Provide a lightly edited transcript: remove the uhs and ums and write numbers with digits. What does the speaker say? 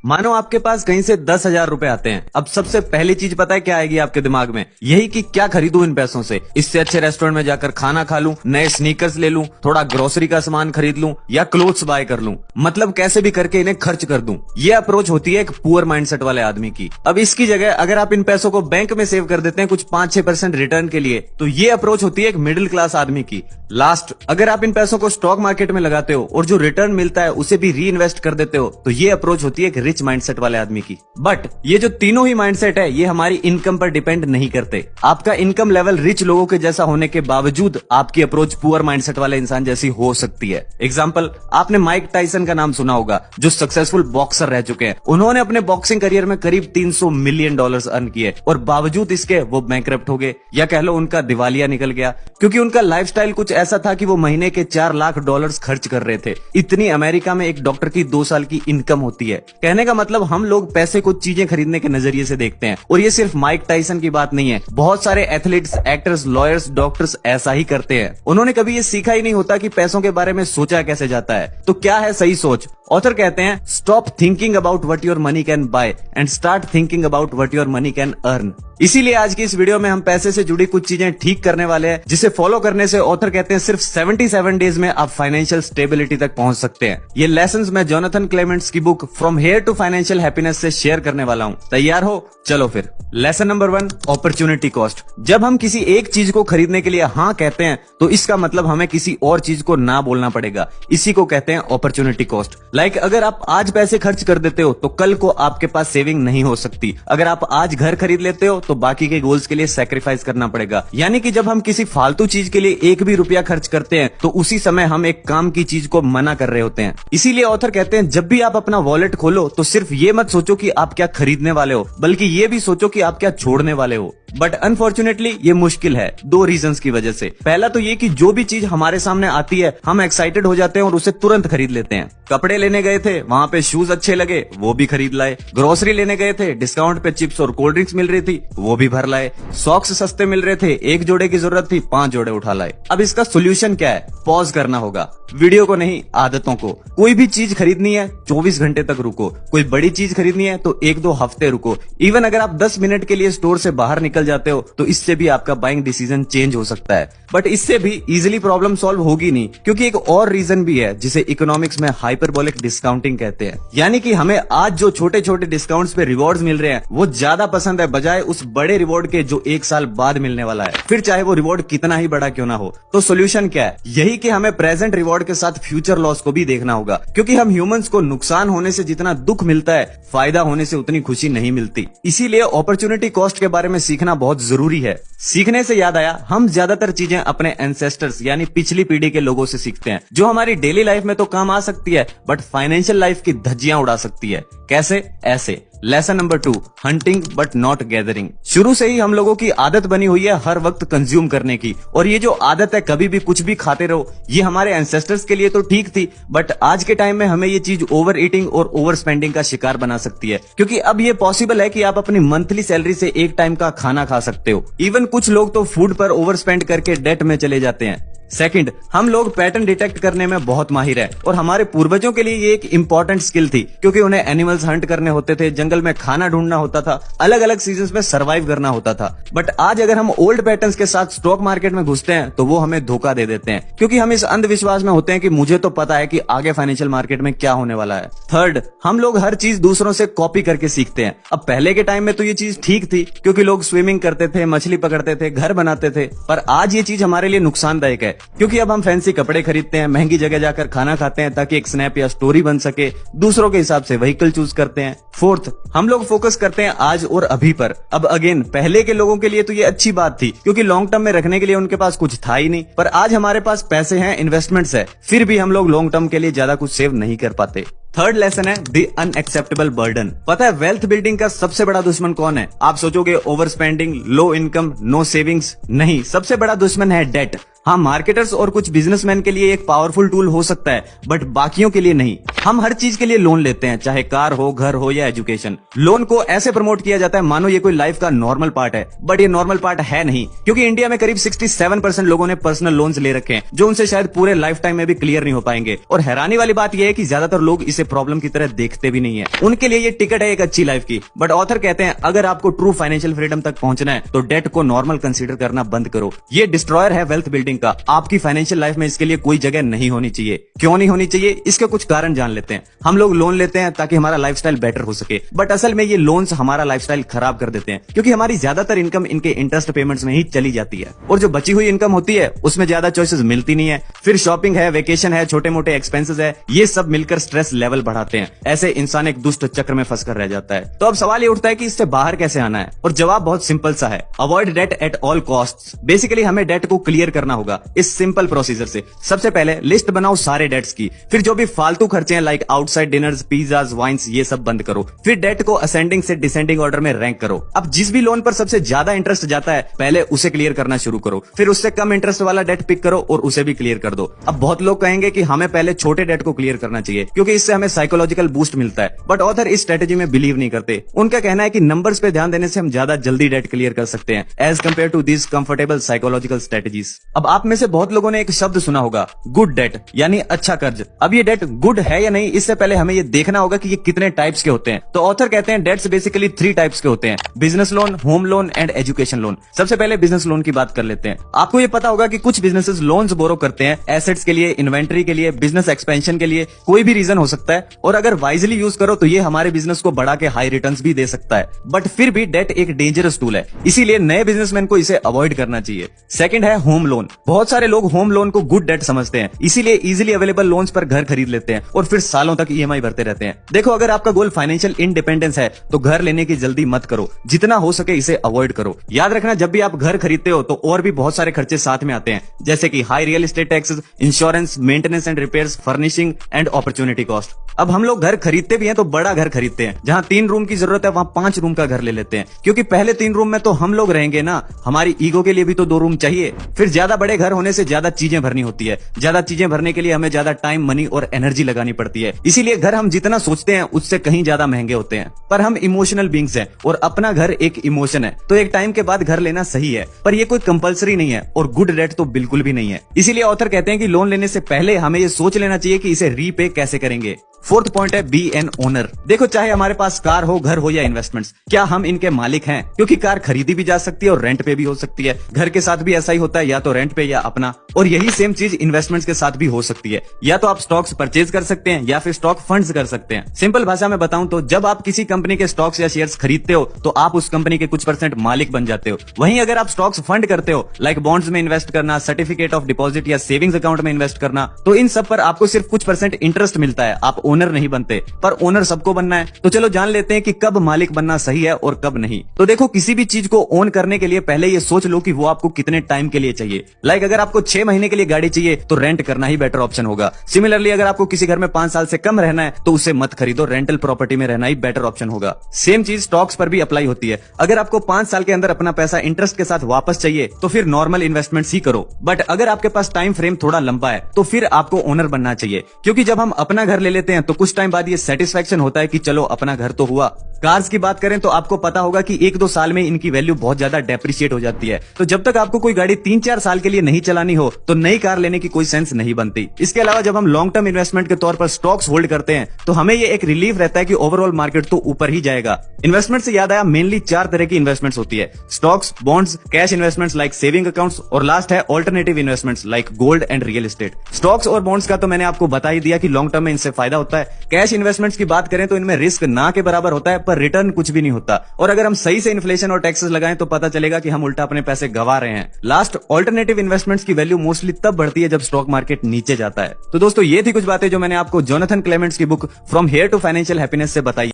मानो आपके पास कहीं से 10,000 रुपए आते हैं। अब सबसे पहली चीज पता है क्या आएगी आपके दिमाग में? यही कि क्या खरीदूं इन पैसों से। इससे अच्छे रेस्टोरेंट में जाकर खाना खा लूं, नए स्नीकर्स ले लूं, थोड़ा ग्रोसरी का सामान खरीद लूं या क्लोथ्स बाय कर लूं। मतलब कैसे भी करके इन्हें खर्च कर दूं। ये अप्रोच होती है एक पुअर माइंडसेट वाले आदमी की। अब इसकी जगह अगर आप इन पैसों को बैंक में सेव कर देते हैं कुछ 5-6% रिटर्न के लिए, तो ये अप्रोच होती है एक मिडिल क्लास आदमी की। लास्ट, अगर आप इन पैसों को स्टॉक मार्केट में लगाते हो और जो रिटर्न मिलता है उसे भी री इन्वेस्ट कर देते हो, तो ये अप्रोच होती है एक रिच माइंडसेट वाले आदमी की। बट ये जो तीनों ही माइंडसेट है ये हमारी इनकम पर डिपेंड नहीं करते। आपका इनकम लेवल रिच लोगों के जैसा होने के बावजूद आपकी अप्रोच पुअर माइंडसेट वाले इंसान जैसी हो सकती है। एग्जांपल, आपने माइक टाइसन का नाम सुना होगा, जो सक्सेसफुल बॉक्सर रह चुके हैं। उन्होंने अपने बॉक्सिंग करियर में करीब $300 मिलियन अर्न किए और बावजूद इसके वो बैंकरप्ट हो गए, या कह लो उनका दिवालिया निकल गया, क्योंकि उनका लाइफस्टाइल कुछ ऐसा था कि वो महीने के $4 लाख खर्च कर रहे थे। इतनी अमेरिका में एक डॉक्टर की 2 साल की इनकम होती है। कहने का मतलब हम लोग पैसे को चीजें खरीदने के नजरिए से देखते हैं। और ये सिर्फ माइक टाइसन की बात नहीं है, बहुत सारे एथलीट्स, एक्टर्स, लॉयर्स, डॉक्टर्स ऐसा ही करते हैं। उन्होंने कभी ये सीखा ही नहीं होता कि पैसों के बारे में सोचा कैसे जाता है। तो क्या है सही सोच? ऑथर कहते हैं, stop thinking about what your money can buy and start thinking about what your money can earn. इसीलिए आज की इस वीडियो में हम पैसे से जुड़ी कुछ चीजें ठीक करने वाले हैं, जिसे फॉलो करने से ऑथर कहते हैं सिर्फ 77 डेज में आप फाइनेंशियल स्टेबिलिटी तक पहुंच सकते हैं। ये लेसन्स मैं जोनाथन क्लेमेंट्स की book from here to financial happiness से शेयर करने वाला हूं। तैयार हो? चलो फिर। Lesson number 1, opportunity cost. जब हम किसी एक चीज को खरीदने के लिए हाँ कहते हैं तो इसका मतलब हमें किसी और चीज को ना बोलना पड़ेगा। इसी को कहते हैं अपॉर्चुनिटी कॉस्ट। लाइक अगर आप आज पैसे खर्च कर देते हो तो कल को आपके पास सेविंग नहीं हो सकती। अगर आप आज घर खरीद लेते हो तो बाकी के गोल्स के लिए सैक्रिफाइस करना पड़ेगा। यानी कि जब हम किसी फालतू चीज के लिए एक भी रुपया खर्च करते हैं तो उसी समय हम एक काम की चीज को मना कर रहे होते हैं। इसीलिए ऑथर कहते हैं जब भी आप अपना वॉलेट खोलो तो सिर्फ ये मत सोचो कि आप क्या खरीदने वाले हो, बल्कि ये भी सोचो कि आप क्या छोड़ने वाले हो। बट अनफॉर्चुनेटली ये मुश्किल है 2 रीजंस की वजह से। पहला तो ये कि जो भी चीज हमारे सामने आती है हम एक्साइटेड हो जाते हैं और उसे तुरंत खरीद लेते हैं। कपड़े लेने गए थे, वहां पे शूज अच्छे लगे, वो भी खरीद लाए। ग्रोसरी लेने गए थे, डिस्काउंट पे चिप्स और कोल्ड ड्रिंक्स मिल रही थी, वो भी भर लाए। सॉक्स सस्ते मिल रहे थे, 1 जोड़े की जरूरत थी, 5 जोड़े उठा लाए। अब इसका सोल्यूशन क्या है? पॉज करना होगा। वीडियो को नहीं, आदतों को। कोई भी चीज खरीदनी है 24 घंटे तक रुको। कोई बड़ी चीज खरीदनी है तो 1-2 हफ्ते रुको। इवन अगर आप 10 मिनट के लिए स्टोर से बाहर निकल जाते हो तो इससे भी आपका बाइंग डिसीजन चेंज हो सकता है। बट इससे भी इजीली प्रॉब्लम सॉल्व होगी नहीं, क्योंकि एक और रीजन भी है जिसे इकोनॉमिक्स में हाइपरबोलिक डिस्काउंटिंग कहते हैं। यानी कि हमें आज जो छोटे छोटे डिस्काउंट्स पे रिवॉर्ड्स मिल रहे हैं वो ज्यादा पसंद है बजाय उस बड़े रिवॉर्ड के जो 1 साल बाद मिलने वाला है, फिर चाहे वो रिवॉर्ड कितना ही बड़ा क्यों ना हो। तो सोल्यूशन क्या है? यही कि हमें प्रेजेंट रिवॉर्ड के साथ फ्यूचर लॉस को भी देखना होगा, क्योंकि हम ह्यूमंस को नुकसान होने से जितना दुख मिलता है, फायदा होने से उतनी खुशी नहीं मिलती। इसीलिए अपॉर्चुनिटी कॉस्ट के बारे में सीखना बहुत जरूरी है। सीखने से याद आया, हम ज्यादातर चीजें अपने एंसेस्टर्स यानी पिछली पीढ़ी के लोगों से सीखते हैं, जो हमारी डेली लाइफ में तो काम आ सकती है बट फाइनेंशियल लाइफ की धज्जियां उड़ा सकती है। कैसे? ऐसे। Lesson number 2, hunting but not gathering. शुरू से ही हम लोगों की आदत बनी हुई है हर वक्त कंज्यूम करने की, और ये जो आदत है कभी भी कुछ भी खाते रहो, ये हमारे एंसेस्टर्स के लिए तो ठीक थी, बट आज के टाइम में हमें ये चीज ओवर ईटिंग और ओवर स्पेंडिंग का शिकार बना सकती है। क्योंकि अब ये पॉसिबल है कि आप अपनी मंथली सैलरी से एक टाइम का खाना खा सकते हो। इवन कुछ लोग तो फूड पर ओवर स्पेंड करके डेट में चले जाते हैं। सेकंड, हम लोग पैटर्न डिटेक्ट करने में बहुत माहिर है, और हमारे पूर्वजों के लिए ये एक इंपॉर्टेंट स्किल थी, क्योंकि उन्हें एनिमल्स हंट करने होते थे, जंगल में खाना ढूंढना होता था, अलग अलग सीजन्स में सरवाइव करना होता था। बट आज अगर हम ओल्ड पैटर्न्स के साथ स्टॉक मार्केट में घुसते हैं तो वो हमें धोखा दे देते हैं, क्योंकि हम इस अंधविश्वास में होते हैं कि मुझे तो पता है कि आगे फाइनेंशियल मार्केट में क्या होने वाला है। थर्ड, हम लोग हर चीज दूसरों से कॉपी करके सीखते हैं। अब पहले के टाइम में तो ये चीज ठीक थी, क्योंकि लोग स्विमिंग करते थे, मछली पकड़ते थे, घर बनाते थे, पर आज ये चीज हमारे लिए नुकसानदायक है, क्योंकि अब हम फैंसी कपड़े खरीदते हैं, महंगी जगह जाकर खाना खाते हैं ताकि एक स्नैप या स्टोरी बन सके, दूसरों के हिसाब से व्हीकल चूज करते हैं। फोर्थ, हम लोग फोकस करते हैं आज और अभी पर। अब अगेन, पहले के लोगों के लिए तो ये अच्छी बात थी, क्योंकि लॉन्ग टर्म में रखने के लिए उनके पास कुछ था ही नहीं, पर आज हमारे पास पैसे हैं, इन्वेस्टमेंट्स है, फिर भी हम लोग लॉन्ग टर्म के लिए ज्यादा कुछ सेव नहीं कर पाते। थर्ड लेसन है द अनएक्सेप्टेबल बर्डन। पता है वेल्थ बिल्डिंग का सबसे बड़ा दुश्मन कौन है? आप सोचोगे over spending, low income, no savings. नहीं, सबसे बड़ा दुश्मन है डेट। हाँ, मार्केटर्स और कुछ बिजनेसमैन के लिए एक पावरफुल टूल हो सकता है, बट बाकियों के लिए नहीं। हम हर चीज के लिए लोन लेते हैं, चाहे कार हो, घर हो या एजुकेशन। लोन को ऐसे प्रमोट किया जाता है मानो ये कोई लाइफ का नॉर्मल पार्ट है, बट ये नॉर्मल पार्ट है नहीं, क्योंकि इंडिया में करीब 67% लोगों ने पर्सनल लोन्स ले रखे हैं, जो उनसे शायद पूरे लाइफ टाइम में भी क्लियर नहीं हो पाएंगे। और हैरानी वाली बात यह है कि ज्यादातर लोग इसे प्रॉब्लम की तरह देखते भी नहीं है। उनके लिए ये टिकट है एक अच्छी लाइफ की। बट ऑथर कहते हैं अगर आपको ट्रू फाइनेंशियल फ्रीडम तक पहुंचना है तो डेट को नॉर्मल कंसीडर करना बंद करो। ये डिस्ट्रॉयर है वेल्थ बिल्डिंग का। आपकी फाइनेंशियल लाइफ में इसके लिए कोई जगह नहीं होनी चाहिए। क्यों नहीं होनी चाहिए, इसके कुछ कारण जान लेते हैं। हम लोग लोन लेते हैं ताकि हमारा लाइफस्टाइल बेटर हो सके, बट असल में ये लोन्स हमारा लाइफस्टाइल खराब कर देते हैं, क्योंकि हमारी ज्यादातर इनकम इनके इंटरेस्ट पेमेंट्स में ही चली जाती है। और जो बची हुई इनकम होती है उसमें ज्यादा चॉइसेस मिलती नहीं है। फिर शॉपिंग है, वेकेशन है, छोटे मोटे एक्सपेंसेस है, ये सब मिलकर स्ट्रेस लेवल बढ़ाते हैं। ऐसे इंसान एक दुष्ट चक्र में फंसकर रह जाता है। तो अब सवाल ये उठता है कि इससे बाहर कैसे आना है, और जवाब बहुत सिंपल सा है, avoid debt at all costs. Basically हमें डेट को क्लियर करना होगा इस सिंपल प्रोसीजर से। सबसे पहले लिस्ट बनाओ सारे डेट्स की, फिर जो भी फालतू खर्चे हैं like outside dinners, pizzas, wines, ये सब बंद करो। फिर डेट को असेंडिंग से डिसेंडिंग ऑर्डर में रैंक करो। अब जिस भी लोन पर सबसे ज्यादा इंटरेस्ट जाता है पहले उसे क्लियर करना शुरू करो, फिर उससे कम इंटरेस्ट वाला डेट पिक करो और उसे भी क्लियर कर दो। अब बहुत लोग कहेंगे कि हमें पहले छोटे डेट को क्लियर करना चाहिए क्योंकि इससे हमें साइकोलॉजिकल बूस्ट मिलता है, बट ऑथर इस स्ट्रेटेजी में बिलीव नहीं करते। उनका कहना है कि नंबर्स पे ध्यान देने से हम ज्यादा जल्दी डेट क्लियर कर सकते हैं as compared to this comfortable psychological strategies. अब आप में से बहुत लोगों ने एक शब्द सुना होगा, गुड डेट, यानी अच्छा कर्ज। अब ये डेट गुड है या नहीं, इससे पहले हमें ये देखना होगा कि ये कितने टाइप्स के होते हैं। तो ऑथर कहते हैं डेट्स बेसिकली 3 टाइप्स के होते हैं, business loan, home loan and education loan. सबसे पहले बिजनेस लोन की बात कर लेते हैं। आपको ये पता होगा कि कुछ बिजनेसेस लोन्स बोरो करते हैं एसेट्स के लिए, इन्वेंटरी के लिए, बिजनेस एक्सपेंशन के लिए, कोई भी रीजन हो सकता है, और अगर वाइजली यूज करो तो ये हमारे बिजनेस को बढ़ा के हाई रिटर्न्स भी दे सकता है। बट फिर भी डेट एक डेंजरस टूल है, इसीलिए नए बिजनेसमैन को इसे अवॉइड करना चाहिए। सेकंड है होम लोन। बहुत सारे लोग होम लोन को गुड डेट समझते हैं, इसीलिए इजीली अवेलेबल लोन्स पर घर खरीद लेते हैं और फिर सालों तक ईएमआई भरते रहते हैं। देखो, अगर आपका गोल फाइनेंशियल इंडिपेंडेंस है तो घर लेने की जल्दी मत करो, जितना हो सके इसे अवॉइड करो। याद रखना, जब भी आप घर खरीदते हो तो और भी बहुत सारे खर्चे साथ में आते हैं, जैसे कि high real estate taxes, insurance, maintenance and repairs, furnishing and opportunity cost. अब हम लोग घर खरीदते भी हैं तो बड़ा घर खरीदते हैं, जहां 3 रूम की जरूरत है वहां 5 रूम का घर ले लेते हैं, क्योंकि पहले 3 रूम में तो हम लोग रहेंगे ना, हमारी ईगो के लिए भी तो 2 रूम चाहिए। फिर ज्यादा बड़े घर होने से ज्यादा चीजें भरनी होती है, ज्यादा चीजें भरने के लिए हमें ज्यादा टाइम, मनी और एनर्जी लगानी पड़ती है, इसीलिए घर हम जितना सोचते हैं उससे कहीं ज्यादा महंगे होते हैं। पर हम इमोशनल बींग्स हैं और अपना घर एक इमोशन है, तो एक टाइम के बाद घर लेना सही है, पर ये कोई कंपलसरी नहीं है और गुड डेट तो बिल्कुल भी नहीं है। इसीलिए ऑथर कहते हैं कि लोन लेने से पहले हमें ये सोच लेना चाहिए कि इसे रीपे कैसे करेंगे। फोर्थ पॉइंट है बी एन ओनर। देखो, चाहे हमारे पास कार हो, घर हो या इन्वेस्टमेंट्स, क्या हम इनके मालिक हैं? क्योंकि कार खरीदी भी जा सकती है और रेंट पे भी हो सकती है। घर के साथ भी ऐसा ही होता है, या तो रेंट पे या अपना। और यही सेम चीज इन्वेस्टमेंट्स के साथ भी हो सकती है, या तो आप स्टॉक्स परचेज कर सकते हैं या फिर स्टॉक फंड्स कर सकते हैं। सिंपल भाषा में बताऊं तो जब आप किसी कंपनी के स्टॉक्स या शेयर्स खरीदते हो तो आप उस कंपनी के कुछ % मालिक बन जाते हो। वहीं अगर आप स्टॉक्स फंड करते हो, लाइक बॉन्ड्स में इन्वेस्ट करना, सर्टिफिकेट ऑफ डिपॉजिट या सेविंग्स अकाउंट में इन्वेस्ट करना, तो इन सब पर आपको सिर्फ कुछ % इंटरेस्ट मिलता है, आप ओनर नहीं बनते। पर ओनर सबको बनना है, तो चलो जान लेते हैं कि कब मालिक बनना सही है और कब नहीं। तो देखो, किसी भी चीज को ओन करने के लिए पहले ये सोच लो कि वो आपको कितने टाइम के लिए चाहिए। लाइक अगर आपको 6 महीने के लिए गाड़ी चाहिए तो रेंट करना ही बेटर ऑप्शन होगा। सिमिलरली अगर आपको किसी घर में 5 साल से कम रहना है तो उसे मत खरीदो, रेंटल प्रॉपर्टी में रहना ही बेटर ऑप्शन होगा। सेम चीज स्टॉक्स पर भी अप्लाई होती है। अगर आपको 5 साल के अंदर अपना पैसा इंटरेस्ट के साथ वापस चाहिए तो फिर नॉर्मल इन्वेस्टमेंट्स ही करो। बट अगर आपके पास टाइम फ्रेम थोड़ा लंबा है तो फिर आपको ओनर बनना चाहिए, क्योंकि जब हम अपना घर ले लेते हैं तो कुछ टाइम बाद ये सेटिस्फेक्शन होता है कि चलो अपना घर तो हुआ। कार्स की बात करें तो आपको पता होगा कि 1-2 साल में इनकी वैल्यू बहुत ज्यादा डेप्रिशिएट हो जाती है। तो जब तक आपको कोई गाड़ी 3-4 साल के लिए नहीं चलानी हो तो नई कार लेने की कोई सेंस नहीं बनती। इसके अलावा जब हम लॉन्ग टर्म इन्वेस्टमेंट के तौर पर स्टॉक्स होल्ड करते हैं तो हमें ये एक रिलीफ रहता है कि ओवरऑल मार्केट तो ऊपर ही जाएगा। इन्वेस्टमेंट से याद आया, मेनली 4 तरह की इन्वेस्टमेंट्स होती है, stocks, bonds, cash investments like saving accounts, और लास्ट है alternative investments like gold and real estate. Stocks और बॉन्ड्स का तो मैंने आपको बता ही दिया कि लॉन्ग टर्म में इनसे फायदा होता है। कैश इन्वेस्टमेंट्स की बात करें तो इनमें रिस्क ना के बराबर होता है, पर रिटर्न कुछ भी नहीं होता, और अगर हम सही से इन्फ्लेशन और टैक्सेस लगाएं तो पता चलेगा कि हम उल्टा अपने पैसे गवा रहे हैं। लास्ट, ऑल्टरनेटिव इन्वेस्टमेंट्स की वैल्यू मोस्टली तब बढ़ती है जब स्टॉक मार्केट नीचे जाता है। तो दोस्तों, ये थी कुछ बातें जो मैंने आपको जोनाथन क्लेमेंट्स की book from here to financial happiness से बताई।